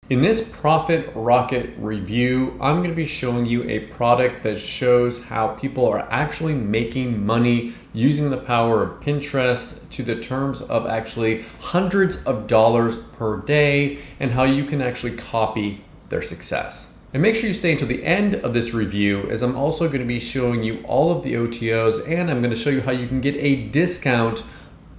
In this Profit Rocket review, I'm going to be showing you a product that shows how people are actually making money using the power of Pinterest to the terms of actually hundreds of dollars per day and how you can actually copy their success. And make sure you stay until the end of this review, as I'm also going to be showing you all of the OTOs and I'm going to show you how you can get a discount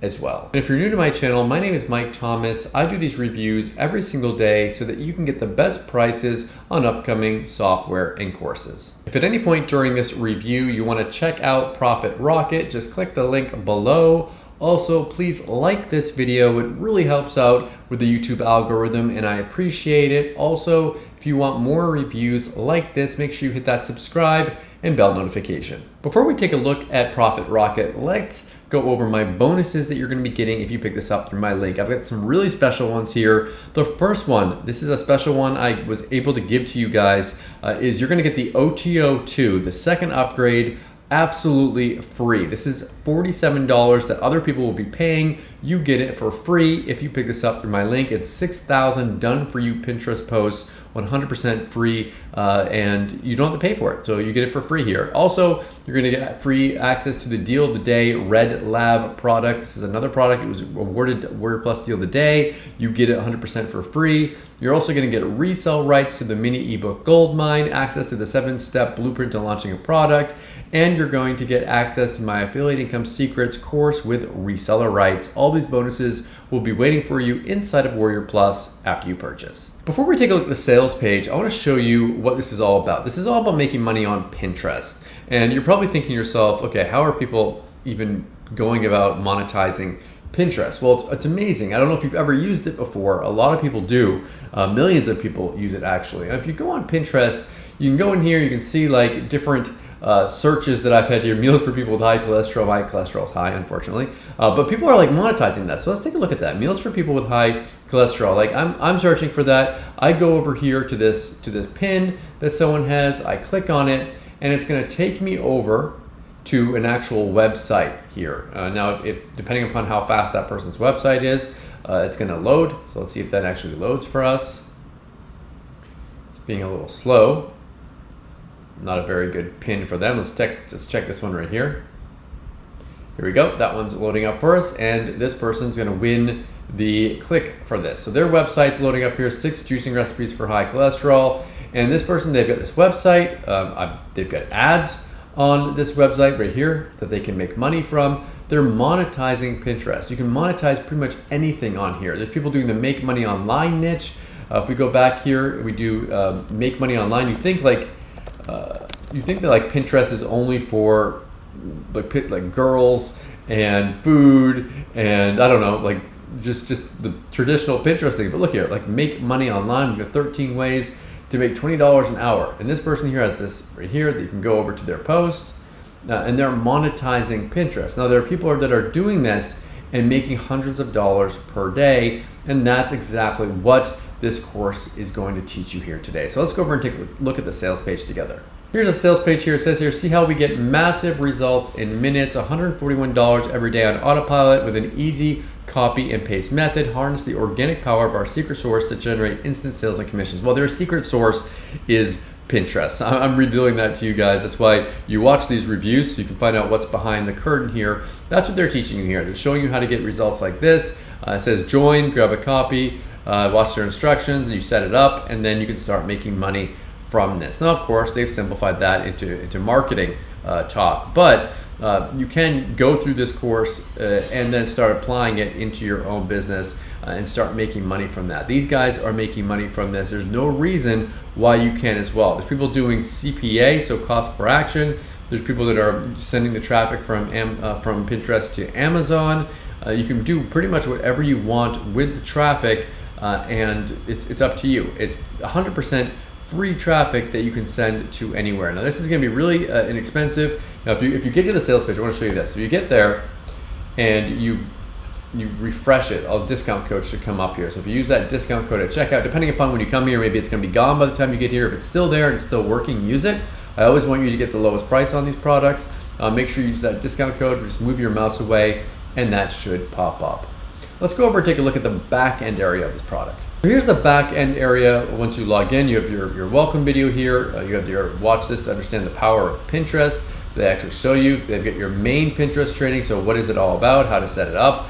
as well. And if you're new to my channel, my name is Mike Thomas. I do these reviews every single day so that you can get the best prices on upcoming software and courses. If at any point during this review you want to check out Profit Rocket, just click the link below. Also, please like this video. It really helps out with the YouTube algorithm and I appreciate it. Also, if you want more reviews like this, make sure you hit that subscribe and bell notification. Before we take a look at Profit Rocket, let's go over my bonuses that you're going to be getting if you pick this up through my link. I've got some really special ones here. The first one, this is a special one I was able to give to you guys, is you're going to get the OTO 2, the second upgrade, absolutely free. This is $47 that other people will be paying. You get it for free if you pick this up through my link. It's 6,000 done for you Pinterest posts, 100% free, and you don't have to pay for it. So you get it for free here. Also, you're gonna get free access to the Deal of the Day Red Lab product. This is another product. It was awarded WordPlus Deal of the Day. You get it 100% for free. You're also gonna get resell rights to the mini ebook Goldmine, access to the 7-step blueprint to launching a product, and you're going to get access to my Affiliate Income Secrets course with reseller rights. All these bonuses will be waiting for you inside of Warrior Plus after you purchase. Before we take a look at the sales page, I want to show you what this is all about. This is all about making money on Pinterest. And you're probably thinking to yourself, okay, how are people even going about monetizing Pinterest? Well, it's amazing. I don't know if you've ever used it before. A lot of people do. Millions of people use it actually. And if you go on Pinterest, you can go in here, you can see like different searches that I've had here. Meals for people with high cholesterol. My cholesterol is high, unfortunately, but people are like monetizing that. So let's take a look at that. Meals for people with high cholesterol. Like I'm searching for that. I go over here to this pin that someone has. I click on it, and it's going to take me over to an actual website here. Now, if depending upon how fast that person's website is, it's going to load. So let's see if that actually loads for us. It's being a little slow. Not a very good pin for them. Let's check this one right here. Here we go. That one's loading up for us, and this person's going to win the click for this. So their website's loading up here, 6 juicing recipes for high cholesterol. And this person, they've got this website. They've got ads on this website right here that they can make money from. They're monetizing Pinterest. You can monetize pretty much anything on here. There's people doing the make money online niche. If we go back here, we do make money online. You think that like Pinterest is only for like girls and food and I don't know, like just the traditional Pinterest thing. But look here, like make money online. We've got 13 ways to make $20 an hour. And this person here has this right here that you can go over to their post and they're monetizing Pinterest. Now there are people that are doing this and making hundreds of dollars per day, and that's exactly what this course is going to teach you here today. So let's go over and take a look at the sales page together. Here's a sales page here. It says here, see how we get massive results in minutes, $141 every day on autopilot with an easy copy and paste method. Harness the organic power of our secret source to generate instant sales and commissions. Well, their secret source is Pinterest. I'm revealing that to you guys. That's why you watch these reviews so you can find out what's behind the curtain here. That's what they're teaching you here. They're showing you how to get results like this. It says join, grab a copy, watch their instructions, and you set it up, and then you can start making money from this. Now, of course, they've simplified that into marketing talk, but you can go through this course and then start applying it into your own business and start making money from that. These guys are making money from this. There's no reason why you can as well. There's people doing CPA, so cost per action. There's people that are sending the traffic from Pinterest to Amazon. You can do pretty much whatever you want with the traffic, and it's up to you. It's 100% free traffic that you can send to anywhere. Now this is going to be really inexpensive. Now if you get to the sales page, I want to show you this. So you get there and you refresh it, a discount code should come up here. So if you use that discount code at checkout, depending upon when you come here, maybe it's going to be gone by the time you get here. If it's still there and it's still working, use it. I always want you to get the lowest price on these products. Make sure you use that discount code, just move your mouse away and that should pop up. let's go over and take a look at the back end area of this product. So here's the back end area. Once you log in, you have your welcome video here. You have your watch this to understand the power of Pinterest. They actually show you. They've got your Maine Pinterest training. So what is it all about? How to set it up?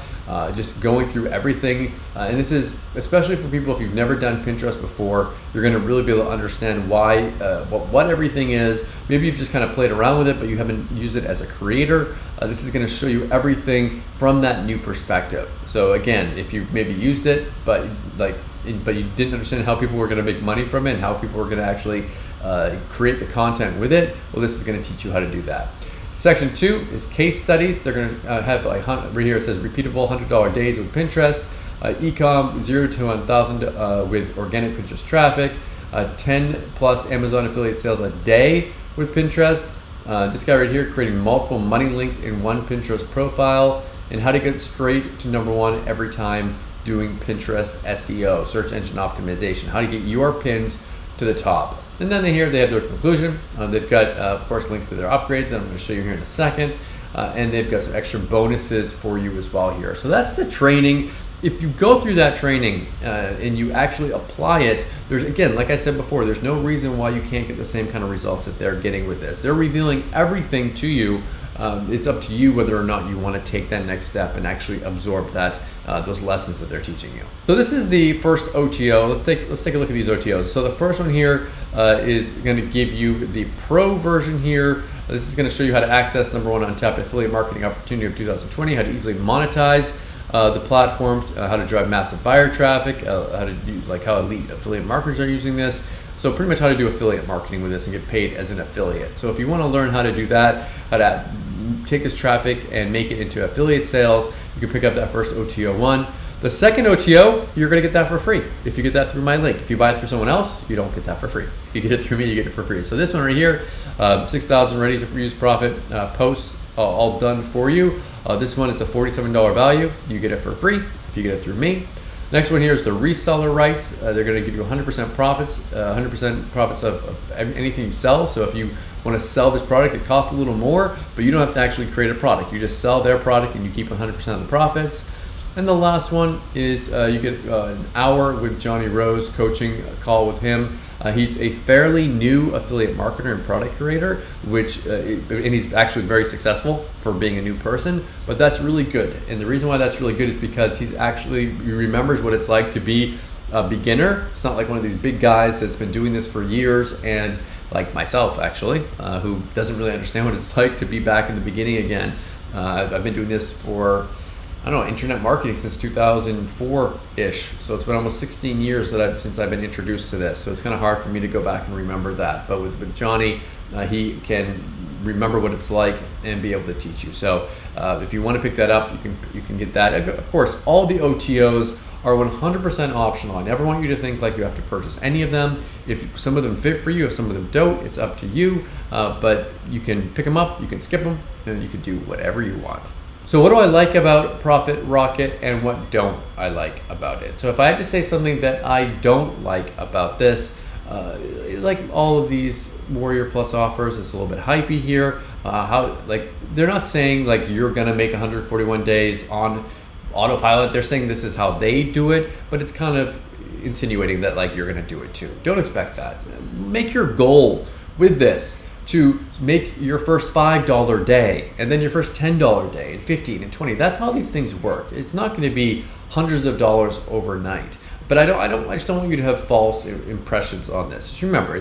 Just going through everything. And this is especially for people, if you've never done Pinterest before, you're going to really be able to understand why, what everything is. Maybe you've just kind of played around with it, but you haven't used it as a creator. This is going to show you everything from that new perspective. So again, if you maybe used it, but you didn't understand how people were going to make money from it and how people were going to actually create the content with it, well, this is going to teach you how to do that. Section 2 is case studies. They're going to have like right here it says repeatable $100 days with Pinterest, ecom 0 to 1,000 with organic Pinterest traffic, 10 plus Amazon affiliate sales a day with Pinterest. This guy right here creating multiple money links in one Pinterest profile, and how to get straight to #1 every time doing Pinterest SEO, search engine optimization, how to get your pins to the top. And then they have their conclusion. They've got, of course, links to their upgrades, and I'm going to show you here in a second. And they've got some extra bonuses for you as well here. So that's the training. If you go through that training and you actually apply it, there's, again, like I said before, there's no reason why you can't get the same kind of results that they're getting with this. They're revealing everything to you. It's up to you whether or not you want to take that next step and actually absorb that those lessons that they're teaching you. So this is the first OTO. Let's take a look at these OTOs. So the first one here is going to give you the pro version here. This is going to show you how to access #1 untapped affiliate marketing opportunity of 2020, how to easily monetize the platform, how to drive massive buyer traffic, how to do, how elite affiliate marketers are using this. So pretty much how to do affiliate marketing with this and get paid as an affiliate. So if you want to learn how to do that, how to take this traffic and make it into affiliate sales, you can pick up that first OTO 1. The second OTO, you're going to get that for free if you get that through my link. If you buy it through someone else, you don't get that for free. If you get it through me, you get it for free. So this one right here, 6,000 ready to use profit posts all done for you. This one, it's a $47 value. You get it for free if you get it through me. Next one here is the reseller rights. They're going to give you 100% profits, 100% profits of anything you sell. So if you want to sell this product, it costs a little more, but you don't have to actually create a product. You just sell their product and you keep 100% of the profits. And the last one is you get an hour with Johnny Rose coaching call with him. He's a fairly new affiliate marketer and product creator, and he's actually very successful for being a new person, but that's really good. And the reason why that's really good is because he remembers what it's like to be a beginner. It's not like one of these big guys that's been doing this for years, and like myself actually, who doesn't really understand what it's like to be back in the beginning again. I've been doing this for, I don't know, internet marketing since 2004-ish. So it's been almost 16 years since I've been introduced to this. So it's kind of hard for me to go back and remember that. But with Johnny, he can remember what it's like and be able to teach you. So if you want to pick that up, you can get that. Of course, all the OTOs are 100% optional. I never want you to think like you have to purchase any of them. If some of them fit for you, if some of them don't, it's up to you. But you can pick them up, you can skip them, and you can do whatever you want. So what do I like about Profit Rocket and what don't I like about it? So if I had to say something that I don't like about this, like all of these Warrior Plus offers, it's a little bit hypey here. They're not saying like you're gonna make 141 days on autopilot. They're saying this is how they do it, but it's kind of insinuating that like you're gonna do it too. Don't expect that. Make your goal with this to make your first $5 day, and then your first $10 day, and 15 and 20. That's how these things work. It's not going to be hundreds of dollars overnight. But I just don't want you to have false impressions on this. Just remember,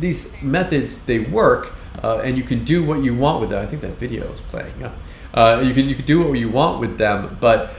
these methods, they work, and you can do what you want with them. I think that video is playing. Yeah. You can do what you want with them, but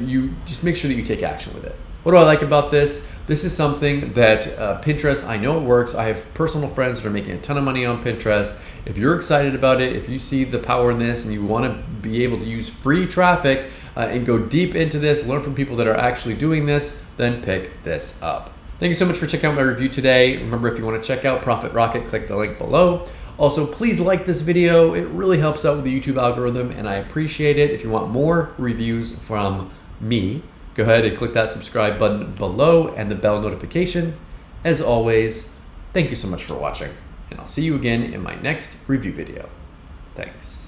you just make sure that you take action with it. What do I like about this? This is something that Pinterest, I know it works. I have personal friends that are making a ton of money on Pinterest. If you're excited about it, if you see the power in this and you want to be able to use free traffic and go deep into this, learn from people that are actually doing this, then pick this up. Thank you so much for checking out my review today. Remember, if you want to check out Profit Rocket, click the link below. Also, please like this video. It really helps out with the YouTube algorithm, and I appreciate it. If you want more reviews from me, go ahead and click that subscribe button below and the bell notification. As always, thank you so much for watching, and I'll see you again in my next review video. Thanks.